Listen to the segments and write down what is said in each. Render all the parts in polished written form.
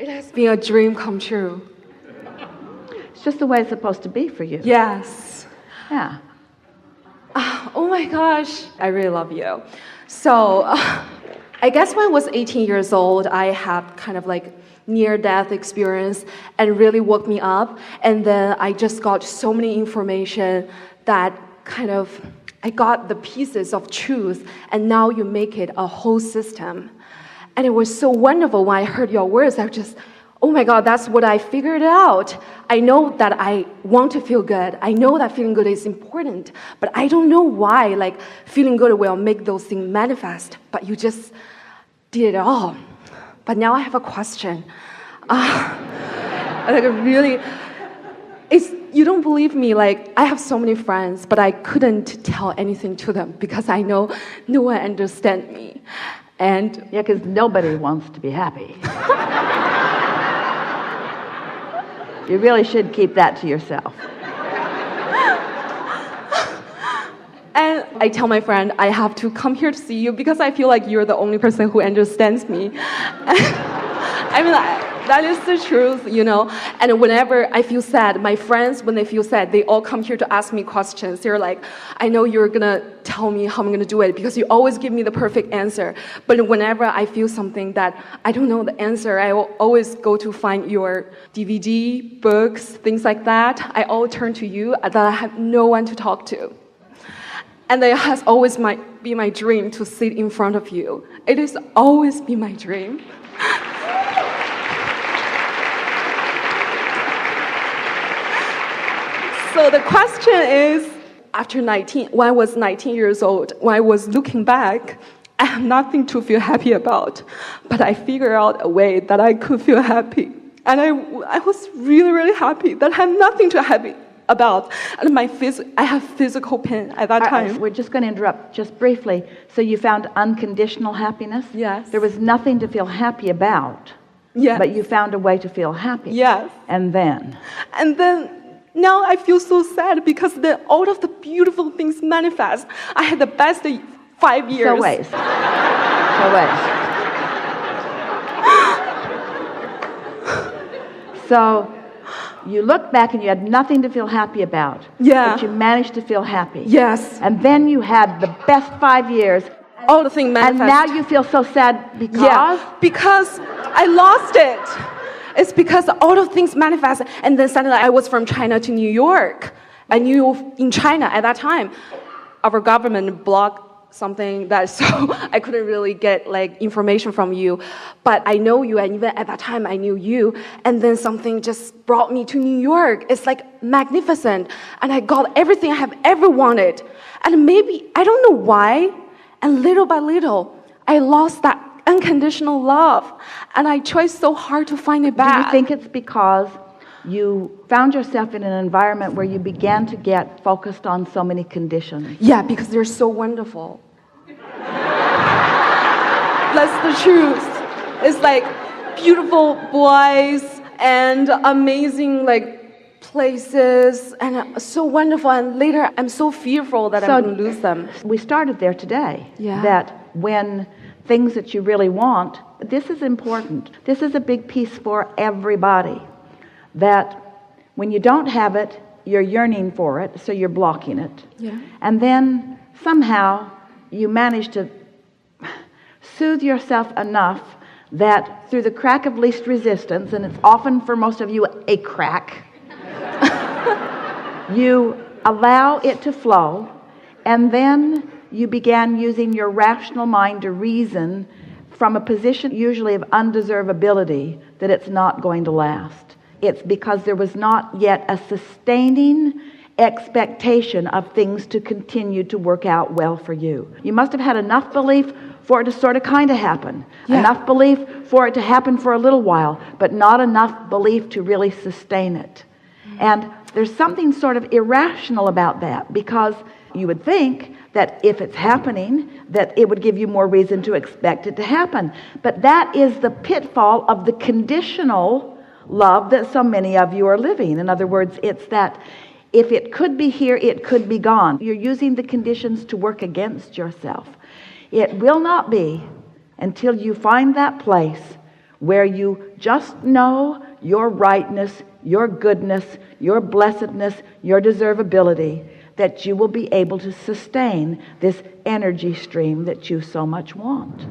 It has been a dream come true. It's just the way it's supposed to be for you. Yes. Yeah. Oh my gosh, I really love you. So, I guess when I was 18 years old, I had kind of like near-death experience and really woke me up. And then I just got so many information that kind of, I got the pieces of truth, and now you make it a whole system. And it was so wonderful when I heard your words. I just, oh my God, that's what I figured out. I know that I want to feel good. I know that feeling good is important, but I don't know why, like, feeling good will make those things manifest, but you just did it all. But now I have a question. Like, really, you don't believe me, like, I have so many friends, but I couldn't tell anything to them because I know no one understands me. And yeah, because nobody wants to be happy. You really should keep that to yourself. And I tell my friend, I have to come here to see you because I feel like you're the only person who understands me. I mean, that is the truth, you know. And whenever I feel sad, my friends, when they feel sad, they all come here to ask me questions. They're like, I know you're going to tell me how I'm going to do it because you always give me the perfect answer. But whenever I feel something that I don't know the answer, I will always go to find your DVD, books, things like that. I always turn to you that I have no one to talk to. And it has always be my dream to sit in front of you. It has always been my dream. So the question is, when I was 19 years old, when I was looking back, I have nothing to feel happy about. But I figured out a way that I could feel happy. And I was really, really happy that I had nothing to happy about. And I have physical pain at that time. We're just going to interrupt just briefly. So you found unconditional happiness? Yes. There was nothing to feel happy about. Yes. But you found a way to feel happy. Yes. And then now I feel so sad because all of the beautiful things manifest. I had the best 5 years. So wait. So you look back and you had nothing to feel happy about. Yeah. But you managed to feel happy. Yes. And then you had the best 5 years. All the things manifest. And now you feel so sad because? Yeah, because I lost it. It's because all of things manifest. And then suddenly I was from China to New York. I knew in China at that time, our government blocked something that so I couldn't really get like information from you. But I know you, and even at that time I knew you. And then something just brought me to New York. It's like magnificent. And I got everything I have ever wanted. And maybe, I don't know why, and little by little, I lost that unconditional love, and I tried so hard to find it back. Do you think it's because you found yourself in an environment where you began to get focused on so many conditions? Yeah, because they're so wonderful. That's the truth. It's like beautiful boys and amazing like places and so wonderful, and later I'm so fearful that I'm going to lose them. We started there today. Yeah. That when things that you really want, this is important. This is a big piece for everybody. That when you don't have it, you're yearning for it, so you're blocking it. Yeah. And then somehow you manage to soothe yourself enough that through the crack of least resistance, and it's often for most of you a crack, you allow it to flow, and then you began using your rational mind to reason from a position usually of undeservability that it's not going to last. It's because there was not yet a sustaining expectation of things to continue to work out well for you. You must have had enough belief for it to sort of kind of happen. Yeah. Enough belief for it to happen for a little while, but not enough belief to really sustain it. And there's something sort of irrational about that, because you would think that if it's happening, that it would give you more reason to expect it to happen. But that is the pitfall of the conditional love that so many of you are living. In other words, it's that if it could be here, it could be gone. You're using the conditions to work against yourself. It will not be until you find that place where you just know your rightness, your goodness, your blessedness, your deservability, that you will be able to sustain this energy stream that you so much want.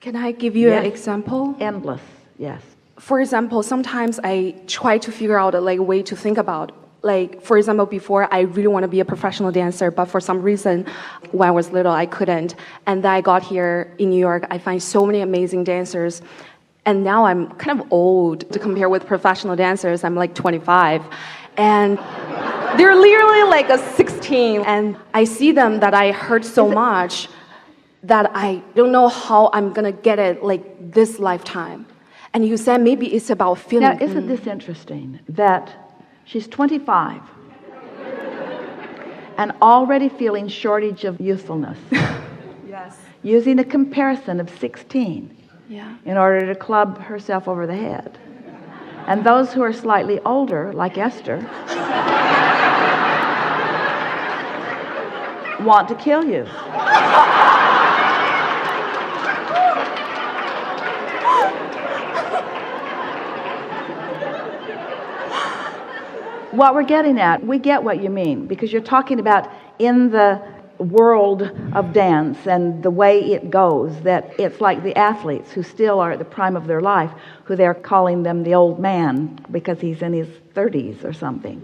Can I give you Yes. an example? Endless, yes. For example, sometimes I try to figure out a way to think about. Like, for example, before I really want to be a professional dancer, but for some reason, when I was little, I couldn't. And then I got here in New York. I find so many amazing dancers. And now I'm kind of old to compare with professional dancers. I'm like 25. And they're literally like a 16. And I see them that I hurt so much that I don't know how I'm going to get it like this lifetime. And you said maybe it's about feeling. Now, isn't this interesting that she's 25 and already feeling shortage of youthfulness? Yes. Using a comparison of 16 in order to club herself over the head. And those who are slightly older, like Esther, want to kill you. What we're getting at, we get what you mean, because you're talking about in the world of dance and the way it goes, that it's like the athletes who still are at the prime of their life, who they're calling them the old man because he's in his 30s or something.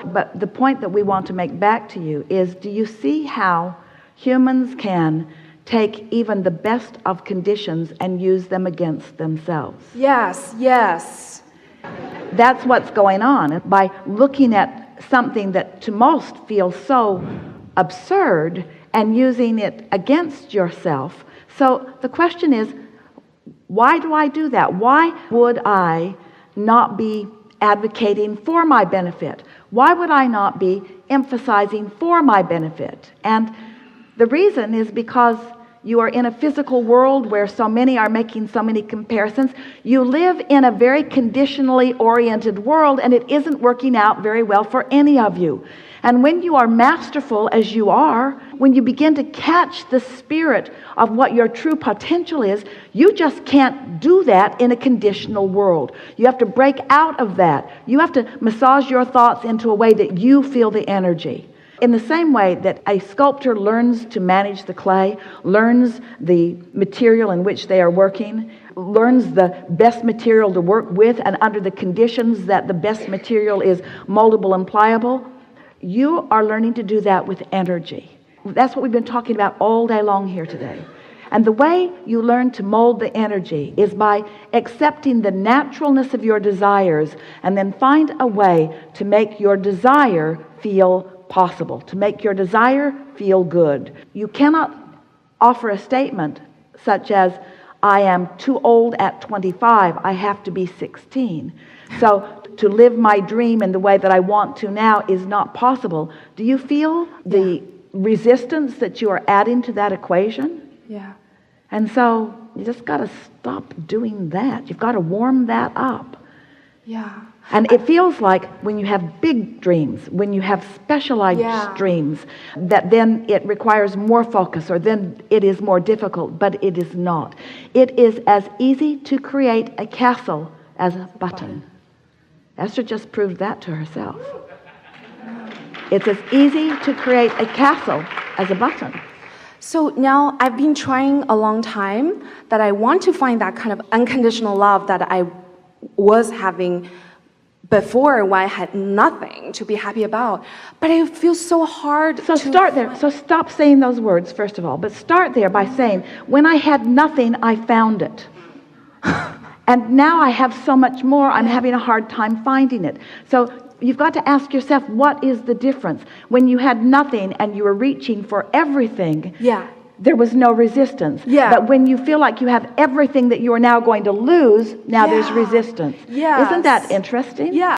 But the point that we want to make back to you is, do you see how humans can take even the best of conditions and use them against themselves? Yes, yes. That's what's going on. By looking at something that to most feels so absurd and using it against yourself. So the question is, why do I do that? Why would I not be advocating for my benefit? Why would I not be emphasizing for my benefit? And the reason is because you are in a physical world where so many are making so many comparisons. You live in a very conditionally oriented world, and it isn't working out very well for any of you. And when you are masterful as you are, when you begin to catch the spirit of what your true potential is, you just can't do that in a conditional world. You have to break out of that. You have to massage your thoughts into a way that you feel the energy. In the same way that a sculptor learns to manage the clay, learns the material in which they are working, learns the best material to work with, and under the conditions that the best material is moldable and pliable, you are learning to do that with energy. That's what we've been talking about all day long here today. And the way you learn to mold the energy is by accepting the naturalness of your desires, and then find a way to make your desire feel possible, to make your desire feel good. You cannot offer a statement such as, I am too old at 25, I have to be 16. So to live my dream in the way that I want to now is not possible. Do you feel the resistance that you are adding to that equation? Yeah. And so you just got to stop doing that. You've got to warm that up. Yeah. And it feels like when you have big dreams, when you have specialized dreams, that then it requires more focus, or then it is more difficult, but it is not. It is as easy to create a castle as a button. Esther just proved that to herself. It's as easy to create a castle as a button. So now I've been trying a long time that I want to find that kind of unconditional love that I was having before, when I had nothing to be happy about. But it feels so hard. So start there. So stop saying those words, first of all. But start there by saying, when I had nothing, I found it. And now I have so much more, I'm having a hard time finding it. So you've got to ask yourself, what is the difference? When you had nothing and you were reaching for everything, there was no resistance. But when you feel like you have everything that you are now going to lose, now there's resistance. Isn't that interesting? Yeah.